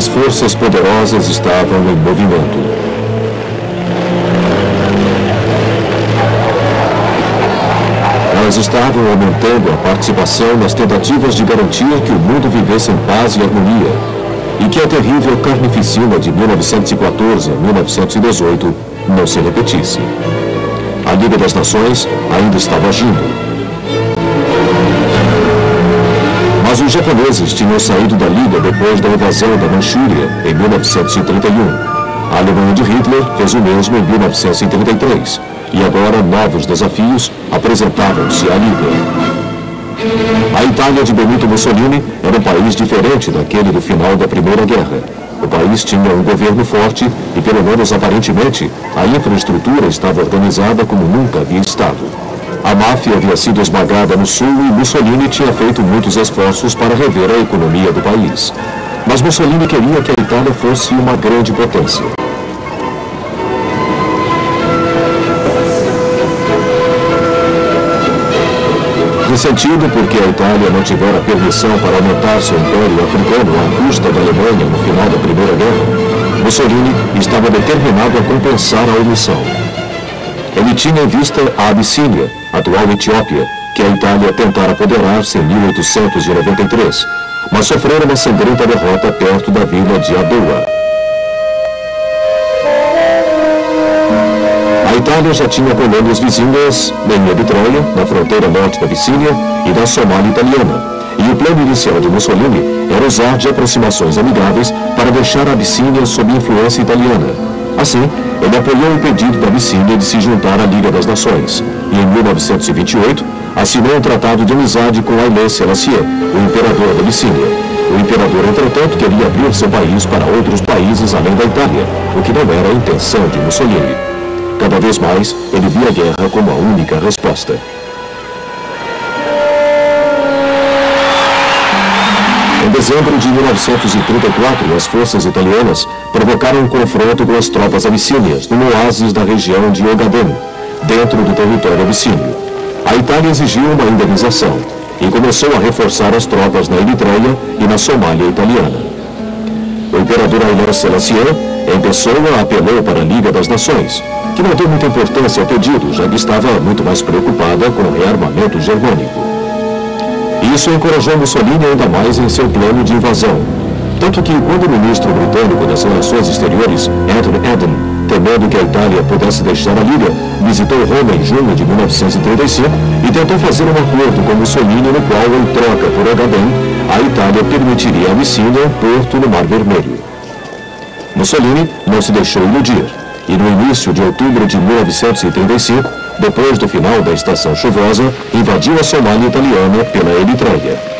Novas forças poderosas estavam em movimento. Elas estavam aumentando a participação nas tentativas de garantir que o mundo vivesse em paz e harmonia, e que a terrível carnificina de 1914 a 1918 não se repetisse. A Liga das Nações ainda estava agindo. Mas os japoneses tinham saído da Liga depois da invasão da Manchúria em 1931. A Alemanha de Hitler fez o mesmo em 1933. E agora novos desafios apresentavam-se à Liga. A Itália de Benito Mussolini era um país diferente daquele do final da Primeira Guerra. O país tinha um governo forte e, pelo menos aparentemente, a infraestrutura estava organizada como nunca havia estado. A máfia havia sido esmagada no sul e Mussolini tinha feito muitos esforços para rever a economia do país. Mas Mussolini queria que a Itália fosse uma grande potência. Ressentido porque a Itália não tivera permissão para aumentar seu império africano à custa da Alemanha no final da Primeira Guerra, Mussolini estava determinado a compensar a omissão. Ele tinha em vista a Abissínia, atual Etiópia, que a Itália tentara apoderar-se em 1893, mas sofreu uma sangrenta derrota perto da vila de Adoua. A Itália já tinha colônias vizinhas em Eritreia, na fronteira norte da Abissínia, e da Somália italiana, e o plano inicial de Mussolini era usar de aproximações amigáveis para deixar a Abissínia sob influência italiana. Assim, ele apoiou o pedido da Abissínia de se juntar à Liga das Nações, e em 1928 assinou um tratado de amizade com Haile Selassie, o imperador da Abissínia. O imperador, entretanto, queria abrir seu país para outros países além da Itália, o que não era a intenção de Mussolini. Cada vez mais, ele via a guerra como a única resposta. Em dezembro de 1934, as forças italianas provocaram um confronto com as tropas abissínias no oásis da região de Ogaden, dentro do território abissínio. A Itália exigiu uma indenização e começou a reforçar as tropas na Eritreia e na Somália italiana. O imperador Haile Selassie, em pessoa, apelou para a Liga das Nações, que não deu muita importância ao pedido, já que estava muito mais preocupada com o rearmamento germânico. Isso encorajou Mussolini ainda mais em seu plano de invasão. Tanto que, quando o ministro britânico das Relações Exteriores, Anthony Eden, temendo que a Itália pudesse deixar a Liga, visitou Roma em junho de 1935 e tentou fazer um acordo com Mussolini no qual, em troca por Ogaden, a Itália permitiria a Abissínia um porto no Mar Vermelho. Mussolini não se deixou iludir. E no início de outubro de 1935, depois do final da estação chuvosa, invadiu a Somália italiana pela Eritreia.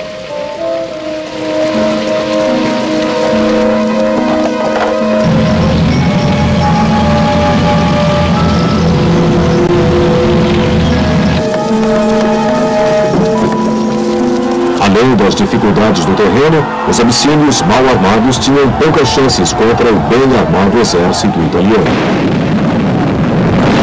Além das dificuldades do terreno, os abissínios mal armados tinham poucas chances contra o bem armado exército italiano.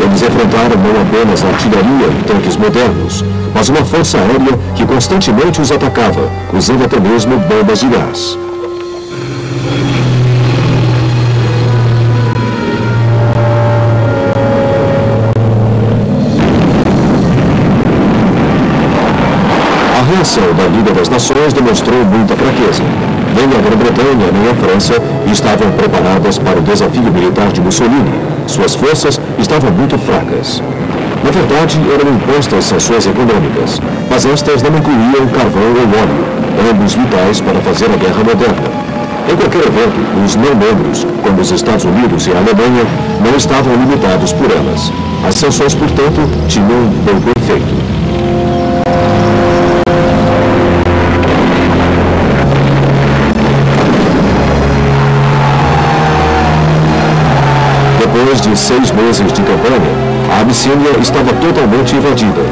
Eles enfrentaram não apenas artilharia e tanques modernos, mas uma força aérea que constantemente os atacava, usando até mesmo bombas de gás. A reação da Liga das Nações demonstrou muita fraqueza. Nem a Grã-Bretanha nem a França estavam preparadas para o desafio militar de Mussolini. Suas forças estavam muito fracas. Na verdade, eram impostas sanções econômicas, mas estas não incluíam carvão ou óleo, ambos vitais para fazer a guerra moderna. Em qualquer evento, os não-membros, como os Estados Unidos e a Alemanha, não estavam limitados por elas. As sanções, portanto, tinham pouco efeito. Depois de 6 meses de campanha, a Abissínia estava totalmente invadida.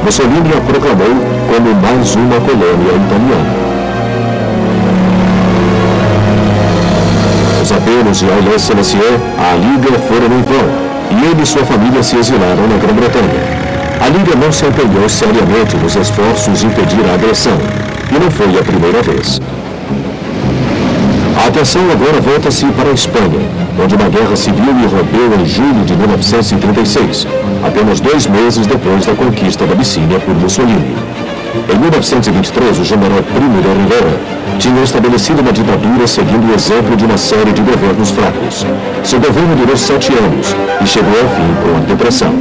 Mussolini a proclamou como mais uma colônia italiana. Os apelos de Haile Selassie à Liga foram em vão, e ele e sua família se exilaram na Grã-Bretanha. A Liga não se empenhou seriamente nos esforços de impedir a agressão, e não foi a primeira vez. A atenção agora volta-se para a Espanha, onde uma guerra civil irrompeu em julho de 1936, apenas 2 meses depois da conquista da Abissínia por Mussolini. Em 1923, o general Primo de Rivera tinha estabelecido uma ditadura seguindo o exemplo de uma série de governos fracos. Seu governo durou 7 anos e chegou ao fim com a depressão.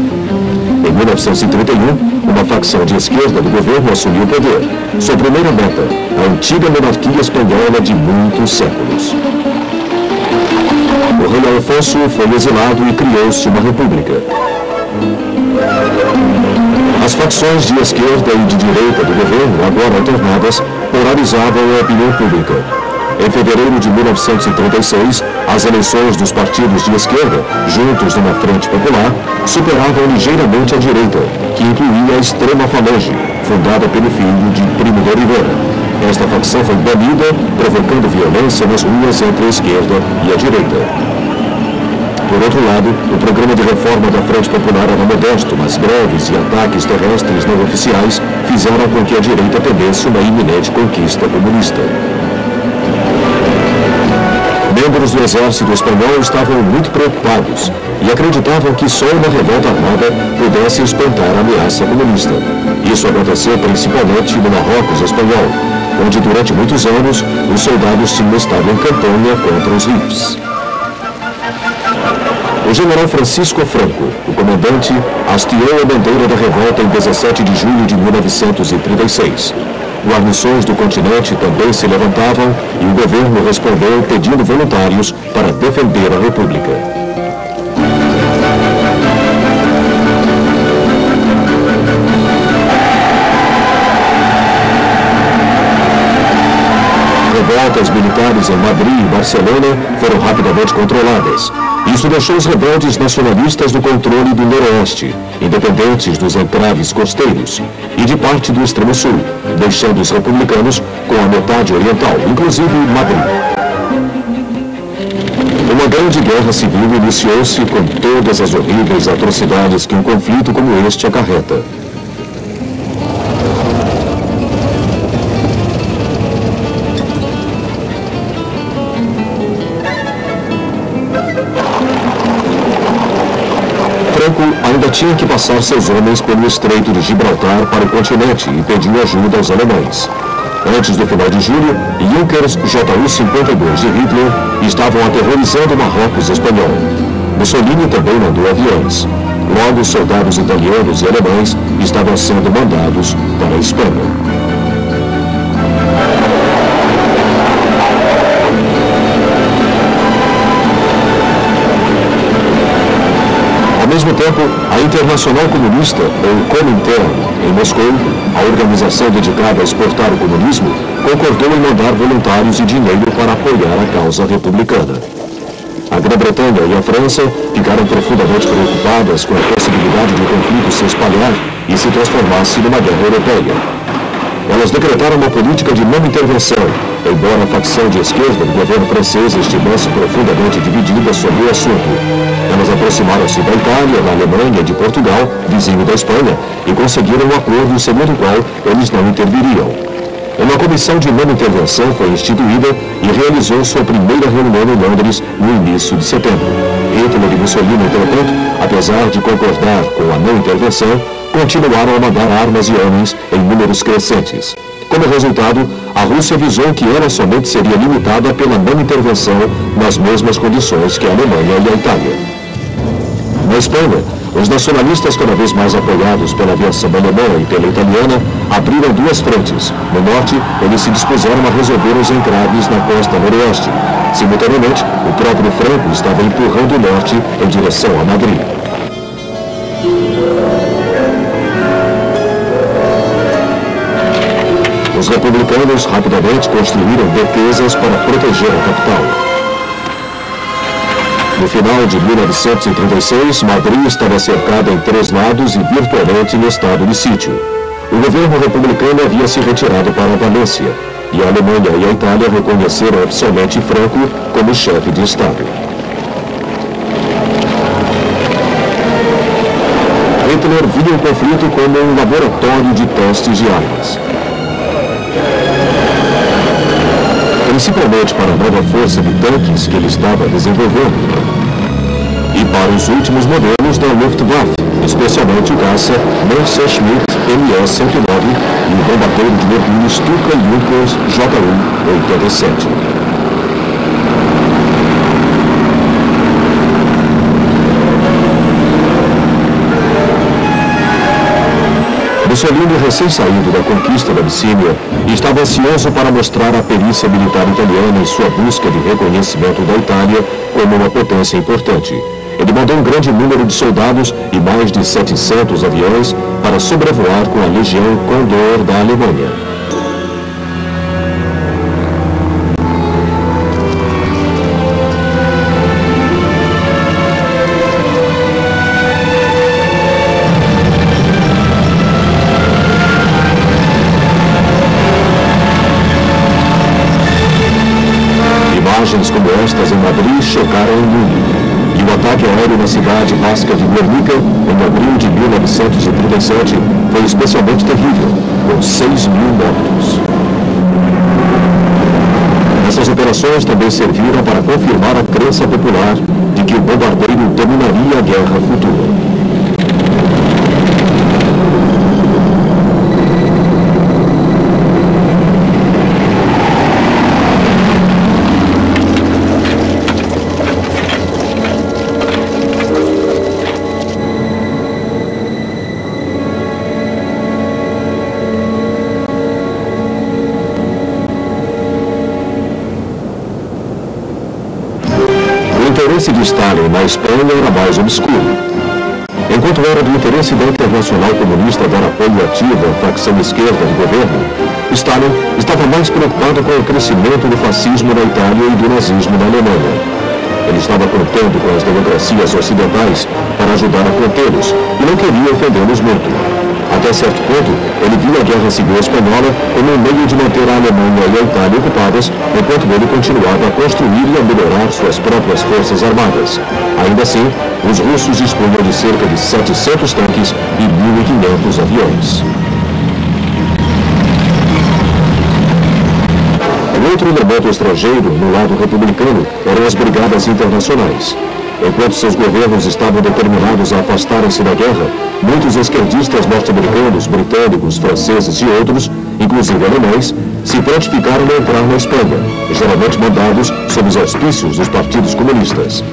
Em 1931, uma facção de esquerda do governo assumiu o poder. Sua primeira meta, a antiga monarquia espanhola de muitos séculos. O rei Alfonso foi exilado e criou-se uma república. As facções de esquerda e de direita do governo, agora alternadas, polarizavam a opinião pública. Em fevereiro de 1936, as eleições dos partidos de esquerda, juntos numa frente popular, superavam ligeiramente a direita, que incluía a extrema falange, fundada pelo filho de Primo de Rivera. Esta facção foi banida, provocando violência nas ruas entre a esquerda e a direita. Por outro lado, o programa de reforma da Frente Popular era modesto, mas greves e ataques terrestres não oficiais fizeram com que a direita temesse uma iminente conquista comunista. Membros do exército espanhol estavam muito preocupados e acreditavam que só uma revolta armada pudesse espantar a ameaça comunista. Isso aconteceu principalmente no Marrocos espanhol, onde durante muitos anos os soldados tinham estado em campanha contra os rifes. O general Francisco Franco, o comandante, hasteou a bandeira da revolta em 17 de julho de 1936. Guarnições do continente também se levantavam e o governo respondeu pedindo voluntários para defender a República. Revoltas militares em Madrid e Barcelona foram rapidamente controladas. Isso deixou os rebeldes nacionalistas no controle do Noroeste, independentes dos enclaves costeiros, e de parte do extremo sul, deixando os republicanos com a metade oriental, inclusive Madrid. Uma grande guerra civil iniciou-se com todas as horríveis atrocidades que um conflito como este acarreta. Franco ainda tinha que passar seus homens pelo Estreito de Gibraltar para o continente e pediu ajuda aos alemães. Antes do final de julho, Junkers Ju-52 de Hitler estavam aterrorizando o Marrocos espanhol. Mussolini também mandou aviões. Logo, soldados italianos e alemães estavam sendo mandados para a Espanha. Ao mesmo tempo, a Internacional Comunista, ou Comintern, em Moscou, a organização dedicada a exportar o comunismo, concordou em mandar voluntários e dinheiro para apoiar a causa republicana. A Grã-Bretanha e a França ficaram profundamente preocupadas com a possibilidade de o conflito se espalhar e se transformasse numa guerra europeia. Elas decretaram uma política de não intervenção, embora a facção de esquerda do governo francês estivesse profundamente dividida sobre o assunto. Elas aproximaram-se da Itália, da Alemanha e de Portugal, vizinho da Espanha, e conseguiram um acordo segundo o qual eles não interviriam. Uma comissão de não intervenção foi instituída e realizou sua primeira reunião em Londres no início de setembro. Hitler e Mussolini, entretanto, apesar de concordar com a não intervenção, continuaram a mandar armas e homens em números crescentes. Como resultado, a Rússia avisou que ela somente seria limitada pela não intervenção nas mesmas condições que a Alemanha e a Itália. Na Espanha, os nacionalistas, cada vez mais apoiados pela aviação alemã e pela italiana, abriram 2 frentes. No norte, eles se dispuseram a resolver os encraves na costa noroeste. Simultaneamente, o próprio Franco estava empurrando o norte em direção a Madrid. Os republicanos rapidamente construíram defesas para proteger a capital. No final de 1936, Madrid estava cercada em 3 lados e virtualmente no estado de sítio. O governo republicano havia se retirado para Valência, e a Alemanha e a Itália reconheceram oficialmente Franco como chefe de Estado. Hitler via o conflito como um laboratório de testes de armas. principalmente para a nova força de tanques que ele estava desenvolvendo e para os últimos modelos da Luftwaffe, especialmente o caça Messerschmitt MS-109 e o bombardeiro de mergulho Stuka Junkers Ju-87. Mussolini, recém-saído da conquista da Abissínia, estava ansioso para mostrar a perícia militar italiana em sua busca de reconhecimento da Itália como uma potência importante. Ele mandou um grande número de soldados e mais de 700 aviões para sobrevoar com a Legião Condor da Alemanha. Imagens como estas em Madrid chocaram o mundo. E o ataque aéreo na cidade basca de Guernica, em abril de 1937, foi especialmente terrível, com 6.000 mortos. Essas operações também serviram para confirmar a crença popular de que o bombardeiro dominaria a guerra futura. O interesse de Stalin na Espanha era mais obscuro. Enquanto era do interesse da Internacional Comunista dar apoio ativo à facção esquerda do governo, Stalin estava mais preocupado com o crescimento do fascismo na Itália e do nazismo na Alemanha. Ele estava contando com as democracias ocidentais para ajudar a contê-los e não queria ofendê-los muito. Até certo ponto, ele via a Guerra Civil Espanhola como um meio de manter a Alemanha e a Itália ocupadas, enquanto ele continuava a construir e a melhorar suas próprias forças armadas. Ainda assim, os russos dispunham de cerca de 700 tanques e 1.500 aviões. Outro elemento estrangeiro, no lado republicano, eram as brigadas internacionais. Enquanto seus governos estavam determinados a afastarem-se da guerra, muitos esquerdistas norte-americanos, britânicos, franceses e outros, inclusive alemães, se prontificaram a entrar na Espanha, geralmente mandados sob os auspícios dos partidos comunistas.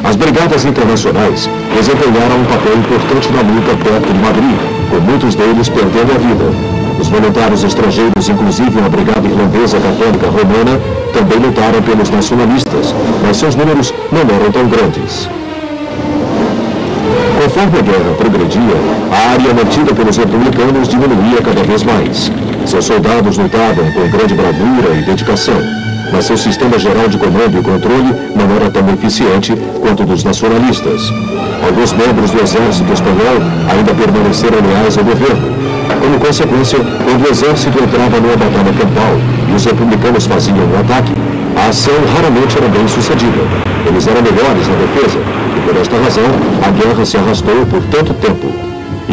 As brigadas internacionais desempenharam um papel importante na luta perto de Madrid, com muitos deles perdendo a vida. Os voluntários estrangeiros, inclusive a Brigada Irlandesa Católica Romana, também lutaram pelos nacionalistas, mas seus números não eram tão grandes. Conforme a guerra progredia, a área mantida pelos republicanos diminuía cada vez mais. Seus soldados lutavam com grande bravura e dedicação, mas seu sistema geral de comando e controle não era tão eficiente quanto o dos nacionalistas. Alguns membros do exército espanhol ainda permaneceram leais ao governo. Como consequência, quando o exército entrava numa batalha campal e os republicanos faziam um ataque, a ação raramente era bem sucedida. Eles eram melhores na defesa, e por esta razão, a guerra se arrastou por tanto tempo.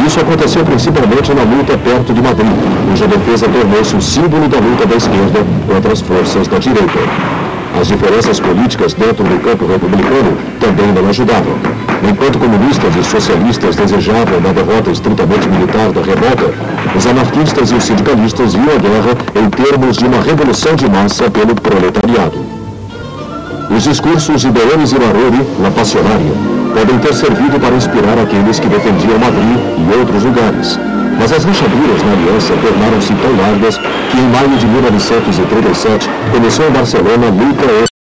Isso aconteceu principalmente na luta perto de Madrid, cuja defesa tornou-se o símbolo da luta da esquerda contra as forças da direita. As diferenças políticas dentro do campo republicano também não ajudavam. Enquanto comunistas e socialistas desejavam uma derrota estritamente militar da revolta, os anarquistas e os sindicalistas viam a guerra em termos de uma revolução de massa pelo proletariado. Os discursos de Deones e Maroni, La Passionaria, podem ter servido para inspirar aqueles que defendiam Madrid e outros lugares. Mas as rachaduras na aliança tornaram-se tão largas que em maio de 1937 começou em Barcelona a luta